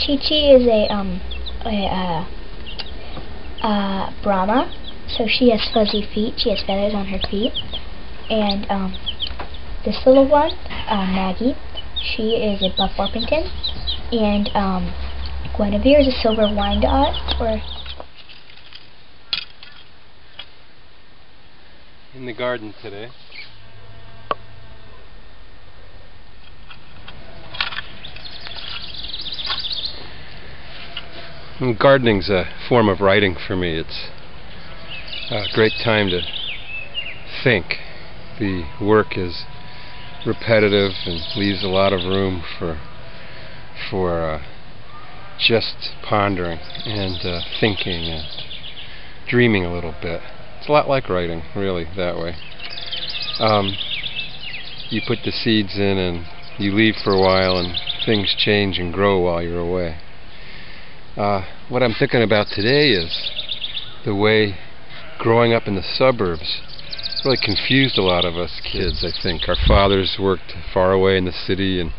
Chi-Chi is a Brahma, so she has fuzzy feet. She has feathers on her feet. And this little one, Maggie, she is a Buff Orpington. And Guinevere is a Silver Wyandotte, or... In the garden today. And gardening's a form of writing for me. It's a great time to think. The work is repetitive and leaves a lot of room for just pondering and thinking and dreaming a little bit. It's a lot like writing, really, that way. You put the seeds in and you leave for a while and things change and grow while you're away. What I'm thinking about today is the way growing up in the suburbs really confused a lot of us kids, I think. Our fathers worked far away in the city and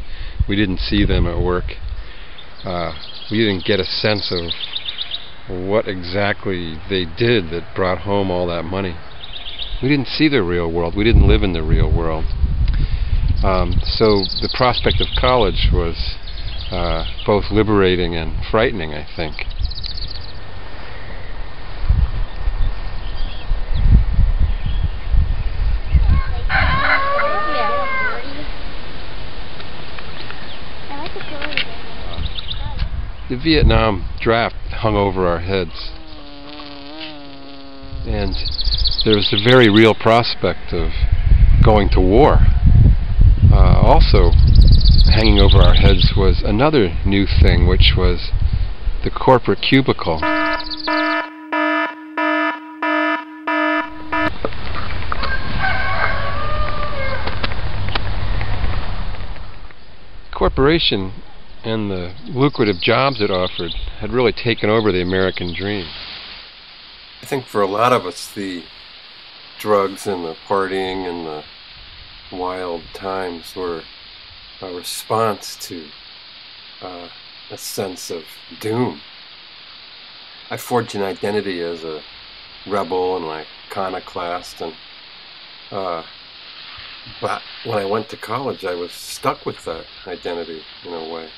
we didn't see them at work. We didn't get a sense of what exactly they did that brought home all that money. We didn't see the real world. We didn't live in the real world. So the prospect of college was both liberating and frightening, I think. The Vietnam draft hung over our heads, and there was the very real prospect of going to war. Also hanging over our heads was another new thing, which was the corporate cubicle. Corporation and the lucrative jobs it offered had really taken over the American dream. I think for a lot of us, the drugs and the partying and the wild times were a response to a sense of doom. I forged an identity as a rebel and an iconoclast, and but when I went to college, I was stuck with that identity in a way.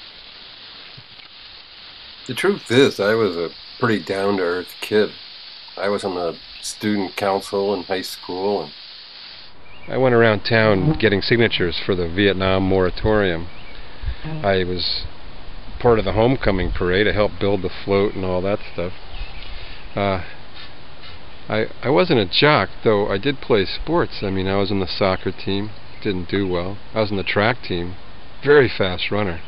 The truth is, I was a pretty down-to-earth kid. I was on the student council in high school, and I went around town getting signatures for the Vietnam moratorium. I was part of the homecoming parade. I helped build the float and all that stuff. I wasn't a jock, though I did play sports. I mean, I was on the soccer team, didn't do well. I was on the track team, very fast runner,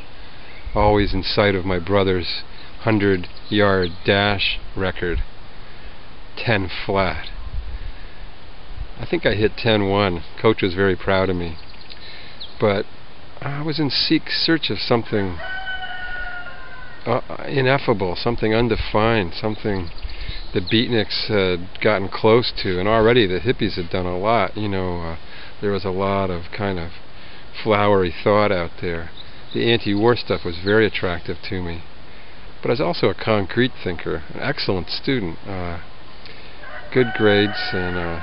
always in sight of my brother's 100-yard dash record, 10 flat. I think I hit 10-1. Coach was very proud of me. But I was in search of something ineffable, something undefined, something the beatniks had gotten close to, and already the hippies had done a lot. You know, there was a lot of kind of flowery thought out there. The anti-war stuff was very attractive to me. But I was also a concrete thinker, an excellent student, good grades, and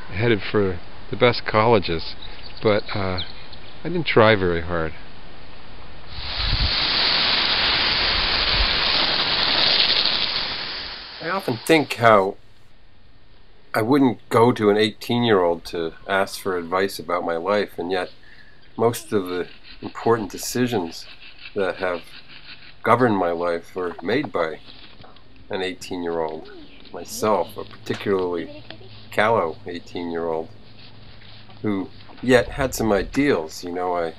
headed for the best colleges, but I didn't try very hard. I often think how I wouldn't go to an 18-year-old to ask for advice about my life, and yet most of the important decisions that have governed my life were made by an 18-year-old. Myself, a particularly callow 18-year-old who yet had some ideals. You know, I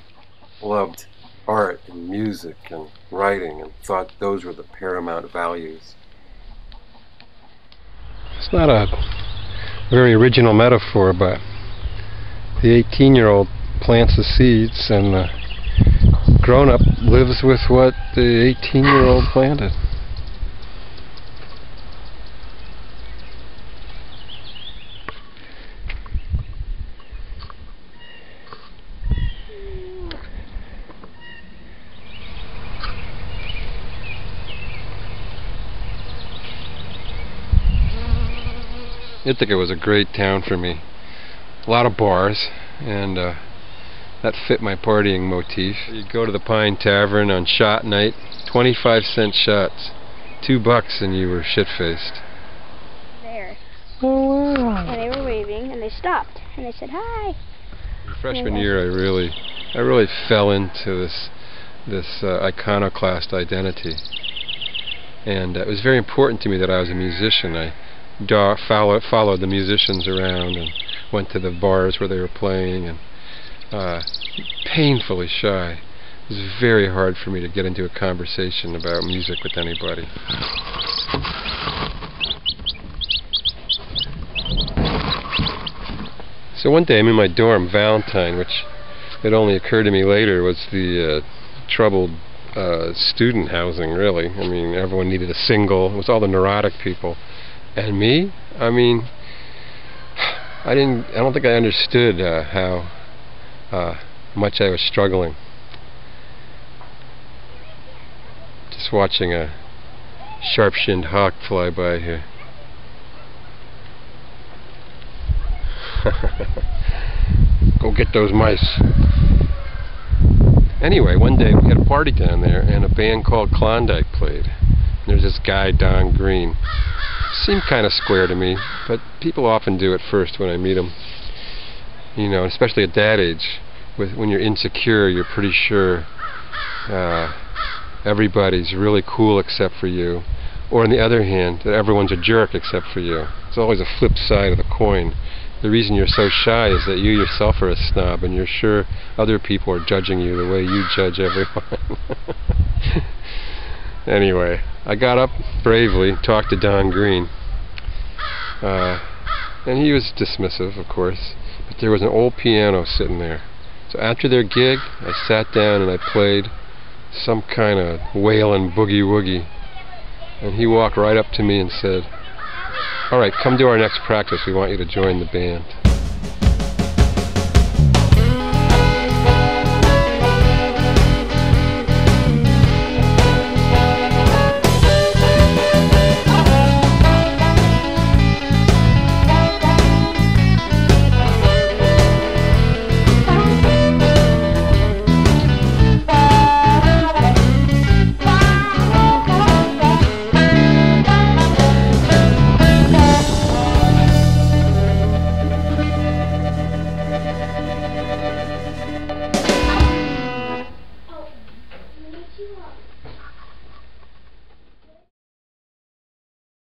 loved art and music and writing and thought those were the paramount values. It's not a very original metaphor, but the 18-year-old plants the seeds and the grown-up lives with what the 18-year-old planted. Ithaca was a great town for me. A lot of bars, and that fit my partying motif. You go to the Pine Tavern on shot night, 25-cent shots, $2 and you were shit-faced. There. Oh wow. And they were waving, and they stopped, and they said, hi. Freshman year, I really fell into this iconoclast identity, and it was very important to me that I was a musician. I followed the musicians around and went to the bars where they were playing, and painfully shy. It was very hard for me to get into a conversation about music with anybody. So one day I'm in my dorm. Valentine, which it only occurred to me later was the troubled student housing, really. I mean, everyone needed a single. It was all the neurotic people. And me? I mean, I don't think I understood how much I was struggling. Just watching a sharp-shinned hawk fly by here. Go get those mice. Anyway, one day we had a party down there, and a band called Klondike played. And there's this guy, Don Green. Seemed kind of square to me, but people often do at first when I meet him. You know, especially at that age, when you're insecure, you're pretty sure everybody's really cool except for you. Or on the other hand, that everyone's a jerk except for you. It's always a flip side of the coin. The reason you're so shy is that you yourself are a snob, and you're sure other people are judging you the way you judge everyone. Anyway, I got up bravely, talked to Don Green, and he was dismissive, of course, but there was an old piano sitting there. So after their gig, I sat down and I played some kind of wailin' boogie-woogie, and he walked right up to me and said, "All right, come to our next practice. We want you to join the band."